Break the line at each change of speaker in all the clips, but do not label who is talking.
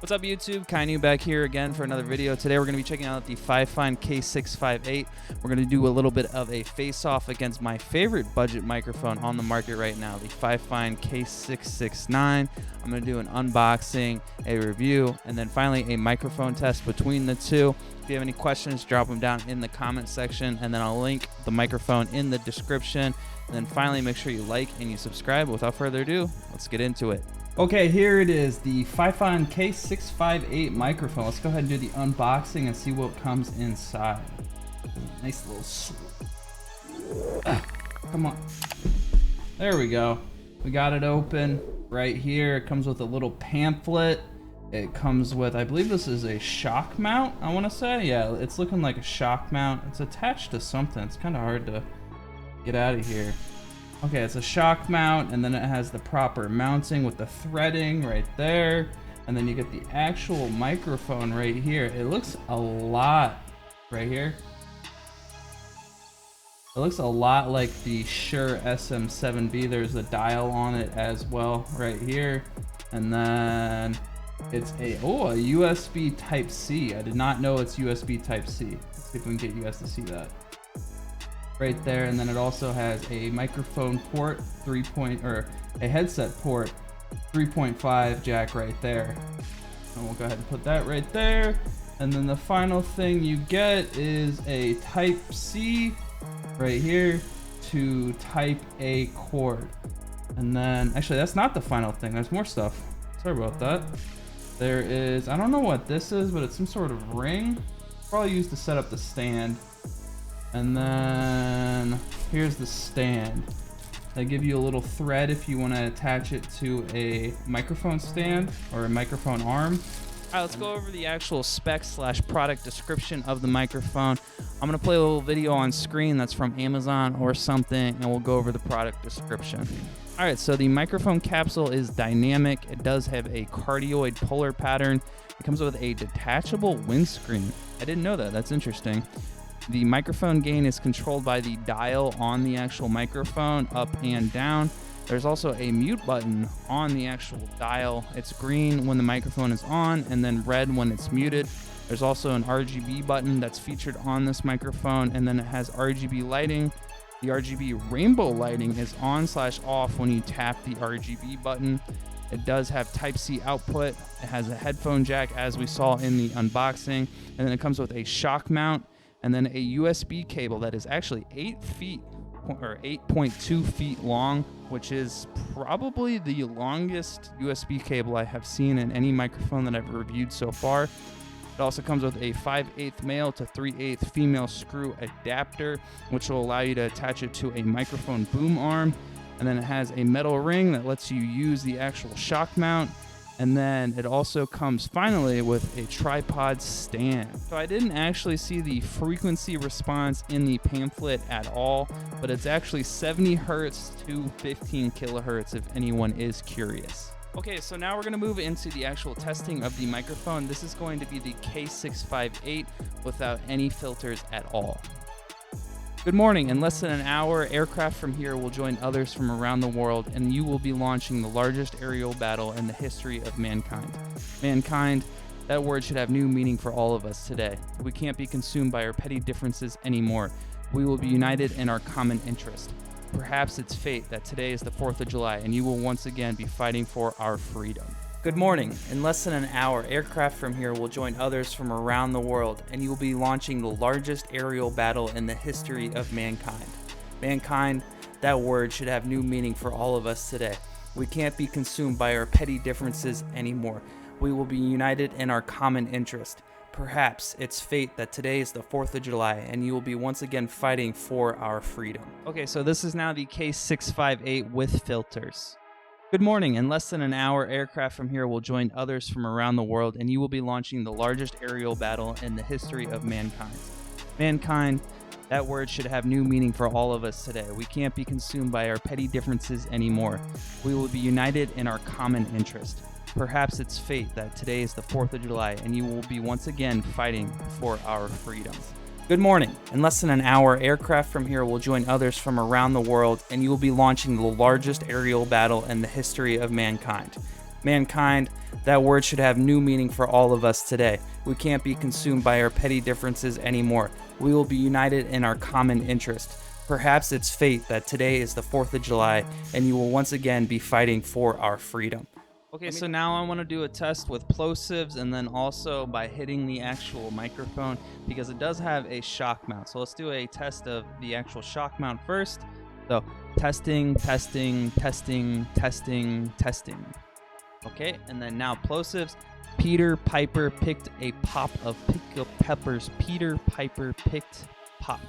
What's up, YouTube? Kainu back here again for another video. Today we're going to be checking out the FIFINE K658. We're going to do a little bit of a face-off against my favorite budget microphone on the market right now, the FIFINE K669. I'm going to do an unboxing, a review, and then finally a microphone test between the two. If you have any questions, drop them down in the comment section, and then I'll link the microphone in the description. And then finally, make sure you like and you subscribe. Without further ado, let's get into it. Okay, here it is, the FIFINE K658 microphone. Let's go ahead and do the unboxing and see what comes inside. Nice little... come on. There we go. We got it open right here. It comes with a little pamphlet. It comes with, I believe this is a shock mount, I want to say. Yeah, it's looking like a shock mount. It's attached to something. It's kind of hard to get out of here. Okay, it's a shock mount, and then it has the proper mounting with the threading right there. And then you get the actual microphone right here. It looks a lot right here. It looks a lot like the Shure SM7B. There's a dial on it as well right here. And then it's a USB Type-C. I did not know it's USB Type-C. Let's see if we can get you guys to see that. Right there, and then it also has a microphone port, a headset port, 3.5 jack right there. And we'll go ahead and put that right there. And then the final thing you get is a Type-C right here to Type-A cord. And then, actually, that's not the final thing. There's more stuff. Sorry about that. There is, I don't know what this is, but it's some sort of ring. Probably used to set up the stand. And then here's the stand. They give you a little thread if you want to attach it to a microphone stand or a microphone arm. All right, let's go over the actual specs / product description of the microphone. I'm going to play a little video on screen that's from Amazon or something, and we'll go over the product description. All right, so the microphone capsule is dynamic. It does have a cardioid polar pattern. It comes with a detachable windscreen. I didn't know that. That's interesting. The microphone gain is controlled by the dial on the actual microphone, up and down. There's also a mute button on the actual dial. It's green when the microphone is on and then red when it's muted. There's also an RGB button that's featured on this microphone, and then it has RGB lighting. The RGB rainbow lighting is on / off when you tap the RGB button. It does have Type-C output. It has a headphone jack, as we saw in the unboxing, and then it comes with a shock mount, and then a USB cable that is actually 8 feet or 8.2 feet long, which is probably the longest USB cable I have seen in any microphone that I've reviewed so far. It also comes with a 5/8 male to 3/8 female screw adapter, which will allow you to attach it to a microphone boom arm. And then it has a metal ring that lets you use the actual shock mount. And then it also comes finally with a tripod stand. So I didn't actually see the frequency response in the pamphlet at all, but it's actually 70 hertz to 15 kilohertz if anyone is curious. Okay, so now we're going to move into the actual testing of the microphone. This is going to be the K658 without any filters at all. Good morning. In less than an hour, aircraft from here will join others from around the world, and you will be launching the largest aerial battle in the history of mankind. Mankind, that word should have new meaning for all of us today. We can't be consumed by our petty differences anymore. We will be united in our common interest. Perhaps it's fate that today is the 4th of July, and you will once again be fighting for our freedom. Good morning. In less than an hour, aircraft from here will join others from around the world, and you will be launching the largest aerial battle in the history of mankind. Mankind, that word should have new meaning for all of us today. We can't be consumed by our petty differences anymore. We will be united in our common interest. Perhaps it's fate that today is the 4th of July, and you will be once again fighting for our freedom. Okay, so this is now the K658 with filters. Good morning. In less than an hour, aircraft from here will join others from around the world, and you will be launching the largest aerial battle in the history of mankind. Mankind, that word should have new meaning for all of us today. We can't be consumed by our petty differences anymore. We will be united in our common interest. Perhaps it's fate that today is the 4th of July, and you will be once again fighting for our freedom. Good morning. In less than an hour, aircraft from here will join others from around the world, and you will be launching the largest aerial battle in the history of mankind.
Mankind, that word should have new meaning for all of us today. We can't be consumed by our petty differences anymore. We will be united in our common interest. Perhaps it's fate that today is the 4th of July and you will once again be fighting for our freedom.
Okay, so now I want to do a test with plosives and then also by hitting the actual microphone because it does have a shock mount. So let's do a test of the actual shock mount first. So testing, testing, testing, testing, testing. Okay, and then now plosives. Peter Piper picked a pop of pickled peppers. Peter Piper picked pop.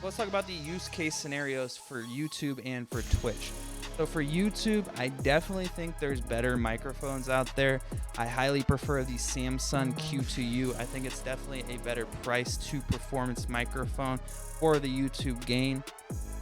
Let's talk about the use case scenarios for YouTube and for Twitch. So for YouTube, I definitely think there's better microphones out there. I highly prefer the Samsung Q2U. I think it's definitely a better price to performance microphone for the YouTube gain.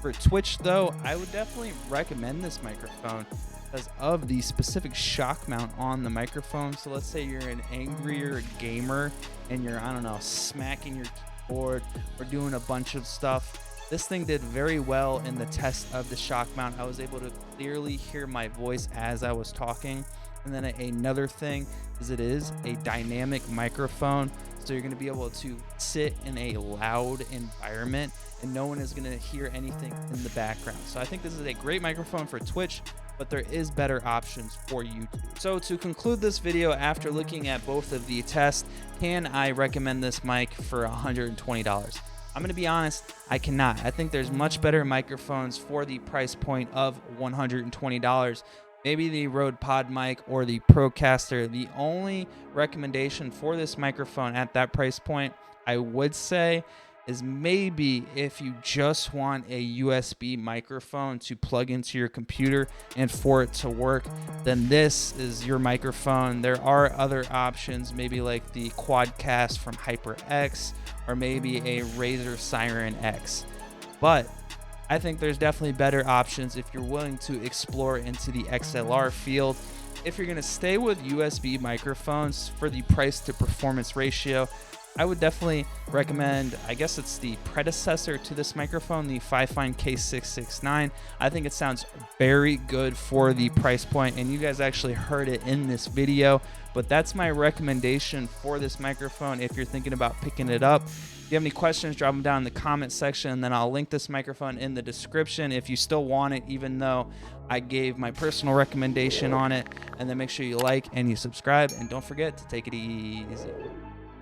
For Twitch though, I would definitely recommend this microphone because of the specific shock mount on the microphone. So let's say you're an angrier gamer and you're, I don't know, smacking your keyboard or doing a bunch of stuff. This thing did very well in the test of the shock mount. I was able to clearly hear my voice as I was talking. And then another thing is it is a dynamic microphone. So you're going to be able to sit in a loud environment and no one is going to hear anything in the background. So I think this is a great microphone for Twitch, but there is better options for YouTube. So to conclude this video, after looking at both of the tests, can I recommend this mic for $120? I'm going to be honest, I cannot. I think there's much better microphones for the price point of $120. Maybe the Rode Pod mic or the Procaster. The only recommendation for this microphone at that price point, I would say, is maybe if you just want a USB microphone to plug into your computer and for it to work, then this is your microphone. There are other options, maybe like the Quadcast from HyperX or maybe a Razer Siren X. But I think there's definitely better options if you're willing to explore into the XLR field. If you're going to stay with USB microphones for the price to performance ratio, I would definitely recommend, I guess it's the predecessor to this microphone, the FIFINE K659. I think it sounds very good for the price point, and you guys actually heard it in this video, but that's my recommendation for this microphone if you're thinking about picking it up. If you have any questions, drop them down in the comment section, and then I'll link this microphone in the description if you still want it, even though I gave my personal recommendation on it. And then make sure you like and you subscribe, and don't forget to take it easy.